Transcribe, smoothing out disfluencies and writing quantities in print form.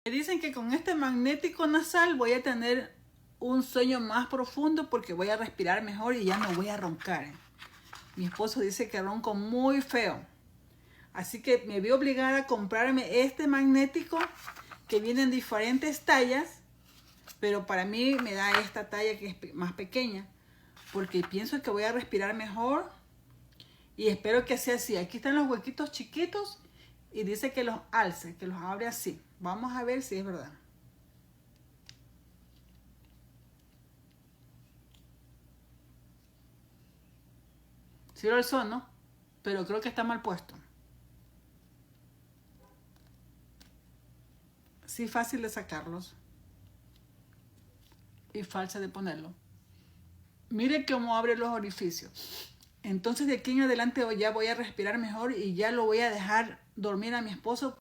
Me dicen que con este magnético nasal voy a tener un sueño más profundo porque voy a respirar mejor y ya no voy a roncar. Mi esposo dice que ronco muy feo. Así que me vi obligada a comprarme este magnético que viene en diferentes tallas, pero para mí me da esta talla que es más pequeña porque pienso que voy a respirar mejor y espero que sea así. Aquí están los huequitos chiquitos y dice que los alce, que los abre así. Vamos a ver si es verdad. Sí lo alzó, ¿no? Pero creo que está mal puesto. Sí, fácil de sacarlos y fácil de ponerlo. Mire cómo abre los orificios. Entonces de aquí en adelante ya voy a respirar mejor y ya lo voy a dejar dormir a mi esposo.